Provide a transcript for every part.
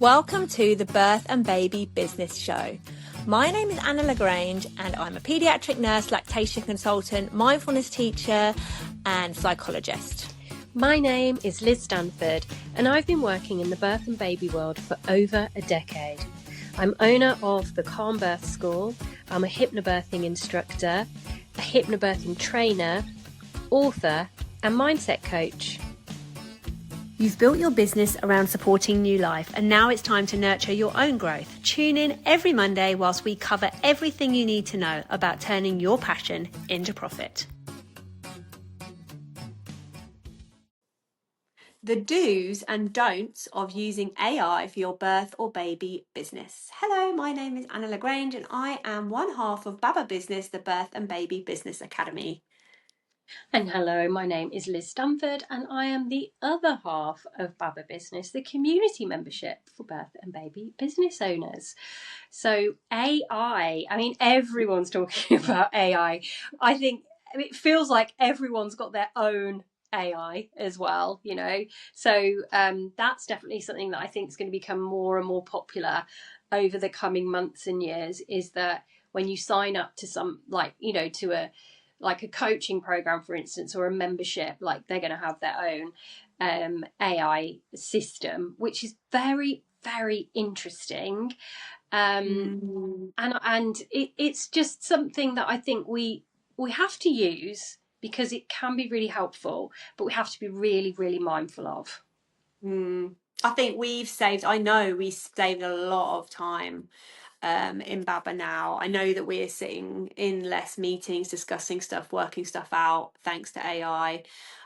Welcome to the Birth and Baby Business Show. My name is Anna LaGrange and I'm a paediatric nurse, lactation consultant, mindfulness teacher and psychologist. My name is Liz Stanford and I've been working in the birth and baby world for over a decade. I'm owner of the Calm Birth School, I'm a hypnobirthing instructor, a hypnobirthing trainer, author and mindset coach. You've built your business around supporting new life and now it's time to nurture your own growth. Tune in every Monday whilst we cover everything you need to know about turning your passion into profit. The do's and don'ts of using AI for your birth or baby business. Hello, my name is Anna LaGrange and I am one half of Baba Business, the Birth and Baby Business Academy. And hello, my name is Liz Stanford and I am the other half of Baba Business, the community membership for birth and baby business owners. So AI, everyone's talking about AI. I think it feels like everyone's got their own AI as well, you know. So that's definitely something that I think is going to become more and more popular over the coming months and years, is that when you sign up to to a coaching program, for instance, or a membership, like they're going to have their own AI system, which is very, very interesting. And it's just something that I think we have to use because it can be really helpful, but we have to be really, really mindful of. I think I know we saved a lot of time in Baba now. I know that we're sitting in less meetings, discussing stuff, working stuff out, thanks to AI.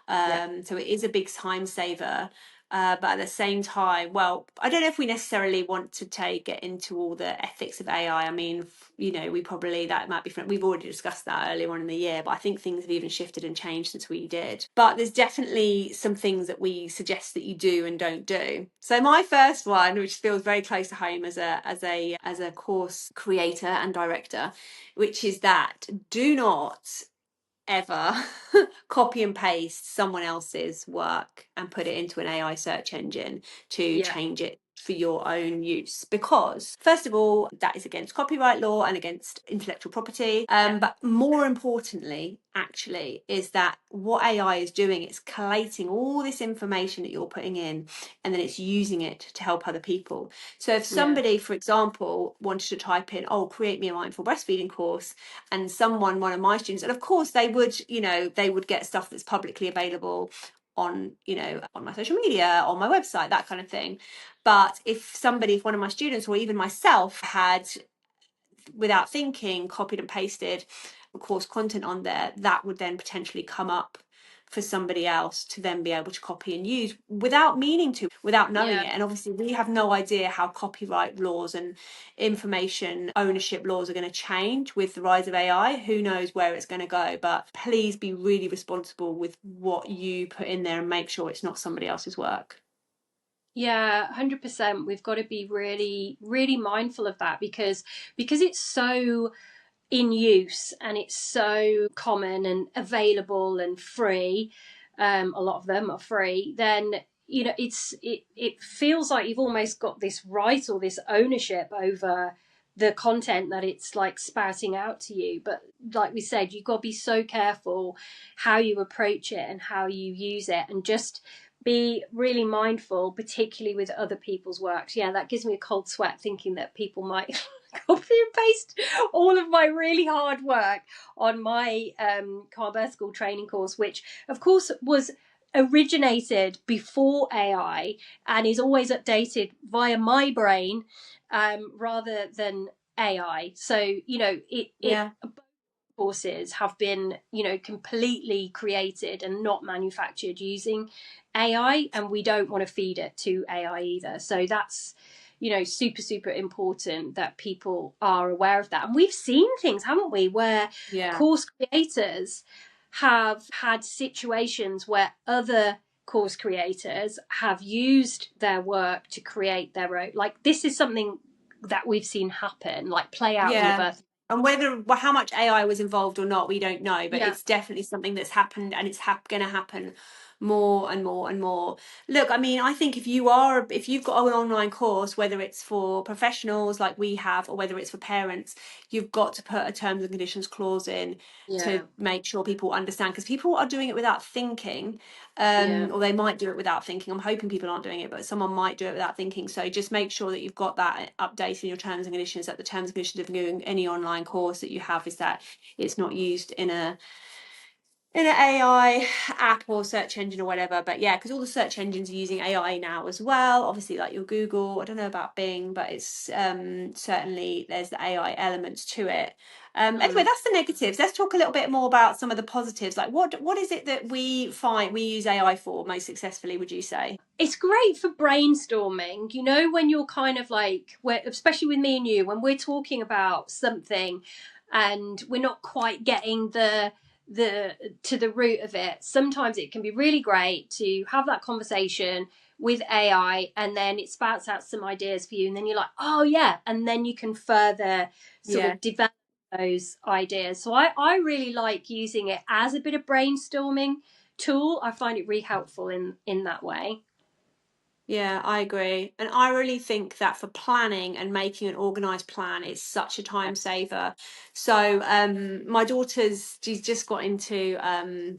So it is a big time saver. But at the same time, well, I don't know if we necessarily want to get into all the ethics of AI. I mean, that might be fun. We've already discussed that earlier on in the year, but I think things have even shifted and changed since we did. But there's definitely some things that we suggest that you do and don't do. So my first one, which feels very close to home as a course creator and director, which is that do not ever copy and paste someone else's work and put it into an AI search engine to change it for your own use, because first of all, that is against copyright law and against intellectual property. But more importantly, actually, is that what AI is doing, it's collating all this information that you're putting in and then it's using it to help other people. So if somebody, for example, wanted to type in, create me a mindful breastfeeding course, and one of my students, and of course they would get stuff that's publicly available on my social media, on my website, that kind of thing. But if one of my students or even myself had, without thinking, copied and pasted course content on there, that would then potentially come up for somebody else to then be able to copy and use without meaning to, without knowing it. And obviously we have no idea how copyright laws and information ownership laws are going to change with the rise of AI. Who knows where it's going to go, but please be really responsible with what you put in there and make sure it's not somebody else's work. Yeah, 100%. We've got to be really, really mindful of that because it's so in use and it's so common and available and free. A lot of them are free. Then it feels like you've almost got this right or this ownership over the content that it's like spouting out to you. But like we said, you've got to be so careful how you approach it and how you use it, and just be really mindful, particularly with other people's works. Yeah, that gives me a cold sweat thinking that people might copy and paste all of my really hard work on my Calm Birth School training course, which of course was originated before AI and is always updated via my brain rather than AI. So courses have been completely created and not manufactured using AI, and we don't want to feed it to AI either. So that's super, super important that people are aware of that. And we've seen things, haven't we, where course creators have had situations where other course creators have used their work to create their own. Like, this is something that we've seen happen, like play out in the birth. And how much AI was involved or not, we don't know, but it's definitely something that's happened, and it's going to happen more and more and more. Look, I mean, I think if you've got an online course, whether it's for professionals like we have, or whether it's for parents, you've got to put a terms and conditions clause in Yeah, to make sure people understand, because people are doing it without thinking, yeah. or they might do it without thinking. I'm hoping people aren't doing it, but someone might do it without thinking. So just make sure that you've got that update in your terms and conditions, that the terms and conditions of doing any online course that you have is that it's not used in an AI app or search engine or whatever. But yeah, because all the search engines are using AI now as well. Obviously, like your Google, I don't know about Bing, but it's certainly there's the AI elements to it. Anyway, that's the negatives. Let's talk a little bit more about some of the positives. Like what is it that we find we use AI for most successfully, would you say? It's great for brainstorming, you know, when you're kind of like, especially with me and you, when we're talking about something and we're not quite getting the to the root of it. Sometimes it can be really great to have that conversation with AI, and then it spouts out some ideas for you, and then you're like, oh yeah, and then you can further sort Yeah. of develop those ideas. So I really like using it as a bit of brainstorming tool. I find it really helpful in that way. Yeah, I agree. And I really think that for planning and making an organized plan, it's such a time saver. So, my she's just got into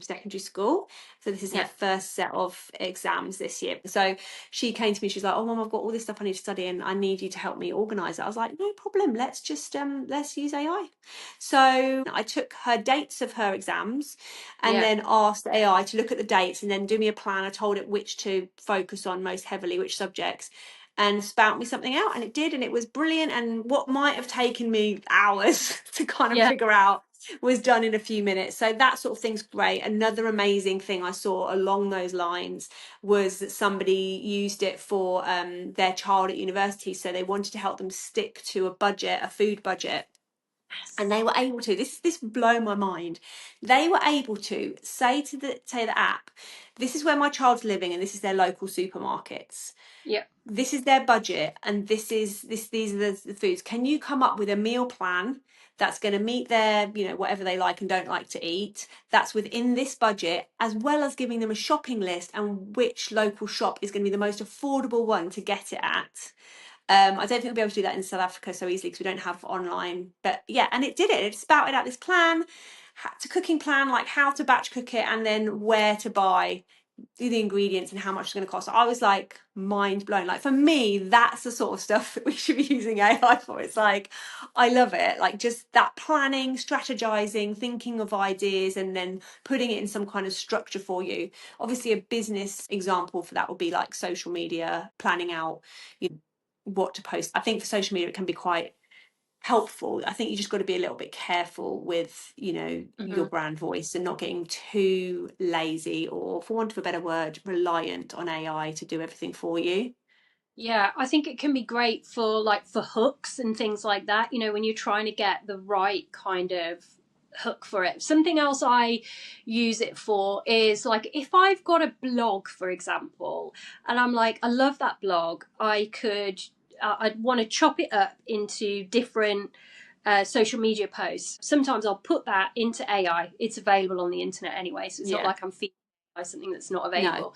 secondary school. So this is her Yeah. first set of exams this year. So she came to me, she's like, "Oh, Mum, I've got all this stuff I need to study and I need you to help me organize it." I was like, "No problem. Let's use AI." So I took her dates of her exams and Yeah. then asked AI to look at the dates and then do me a plan. I told it which to focus on most heavily, which subjects, and spout me something out. And it did, and it was brilliant. And what might have taken me hours to kind of Yeah. figure out was done in a few minutes. So that sort of thing's great. Another amazing thing I saw along those lines was that somebody used it for their child at university. So they wanted to help them stick to a budget, a food budget, and they were able to, this blow my mind, they were able to say to the app, this is where my child's living and this is their local supermarkets, Yeah. this is their budget, and these are the foods, can you come up with a meal plan that's going to meet their, you know, whatever they like and don't like to eat, that's within this budget, as well as giving them a shopping list and which local shop is going to be the most affordable one to get it at. I don't think we'll be able to do that in South Africa so easily because we don't have online. But yeah, and it did it. It spouted out this plan, to cooking plan, like how to batch cook it and then where to buy the ingredients and how much it's going to cost. So I was like mind blown. Like for me, that's the sort of stuff that we should be using AI for. It's like, I love it. Like just that planning, strategizing, thinking of ideas, and then putting it in some kind of structure for you. Obviously, a business example for that would be like social media, planning out, you know, what to post. I think for social media, it can be quite helpful. I think you just got to be a little bit careful with, you know, your Hmm. brand voice and not getting too lazy or, for want of a better word, reliant on AI to do everything for you. Yeah, I think it can be great for like for hooks and things like that, you know, when you're trying to get the right kind of hook for it. Something else I use it for is like if I've got a blog, for example, and I'm like, I love that blog, I'd want to chop it up into different social media posts. Sometimes I'll put that into AI. It's available on the internet anyway, so it's not Yeah. like I'm feeding something that's not No. available.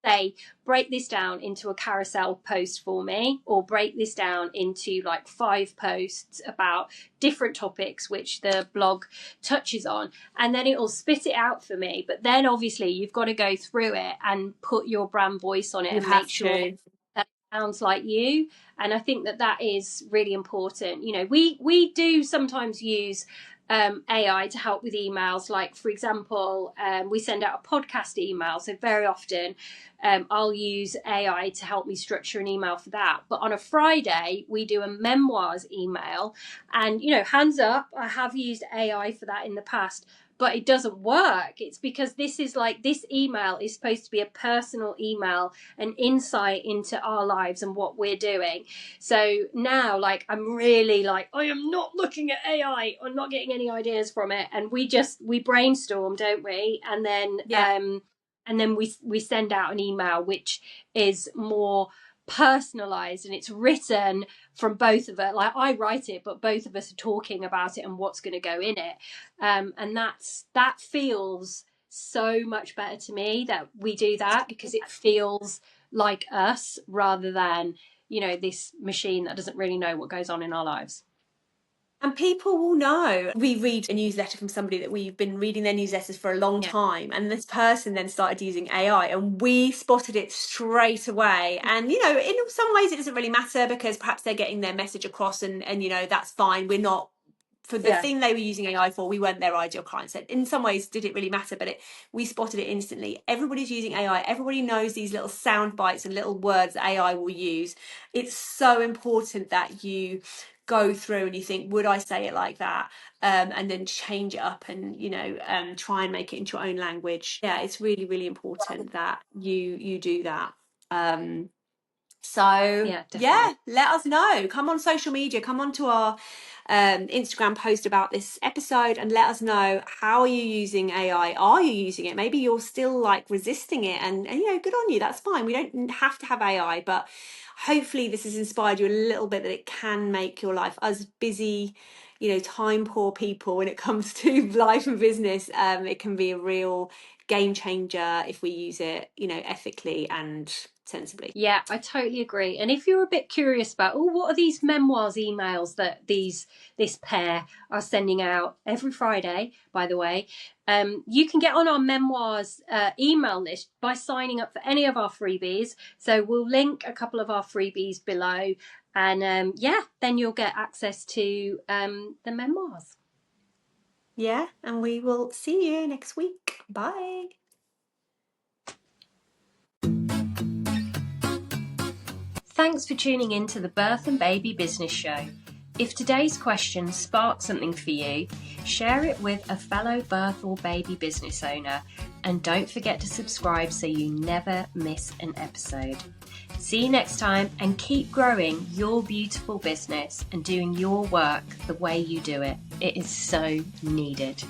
Say, break this down into a carousel post for me, or break this down into like 5 posts about different topics which the blog touches on, and then it'll spit it out for me. But then obviously you've got to go through it and put your brand voice on it You and make have sure to. that it sounds like you. And I think that that is really important. You know, we do sometimes use AI to help with emails. Like, for example, we send out a podcast email. So very often I'll use AI to help me structure an email for that. But on a Friday, we do a memoirs email. And, you know, hands up, I have used AI for that in the past, but it doesn't work. It's because this is like, this email is supposed to be a personal email, an insight into our lives and what we're doing. So now, like, I'm really like, I am not looking at AI. I'm not getting any ideas from it. And we brainstorm, don't we? Yeah. And then we send out an email which is more personalized, and it's written from both of us. Like I write it, but both of us are talking about it and what's going to go in it. And that feels so much better to me that we do that, because it feels like us rather than, you know, this machine that doesn't really know what goes on in our lives. And people will know. We read a newsletter from somebody that we've been reading their newsletters for a long time, and this person then started using AI, and we spotted it straight away. And, you know, in some ways it doesn't really matter, because perhaps they're getting their message across, and you know, that's fine. We're not, for the thing they were using AI for, we weren't their ideal client. So in some ways, did it really matter? But we spotted it instantly. Everybody's using AI. Everybody knows these little sound bites and little words that AI will use. It's so important that you go through and you think, would I say it like that? And then change it up and, you know, try and make it into your own language. Yeah, it's really, really important that you do that. So yeah, let us know. Come on social media, come on to our Instagram post about this episode and let us know, how are you using AI? Are you using it? Maybe you're still like resisting it, and you know, good on you, that's fine. We don't have to have AI, but hopefully this has inspired you a little bit, that it can make your life, as busy, you know, time poor people, when it comes to life and business, it can be a real game changer if we use it, you know, ethically and sensibly. Yeah, I totally agree. And if you're a bit curious about, oh, what are these memoirs emails that this pair are sending out every Friday, by the way, you can get on our memoirs email list by signing up for any of our freebies. So we'll link a couple of our freebies below, and then you'll get access to the memoirs. Yeah, and we will see you next week. Bye. Thanks for tuning in to the Birth and Baby Business Show. If today's question sparked something for you, share it with a fellow birth or baby business owner, and don't forget to subscribe so you never miss an episode. See you next time, and keep growing your beautiful business and doing your work the way you do it. It is so needed.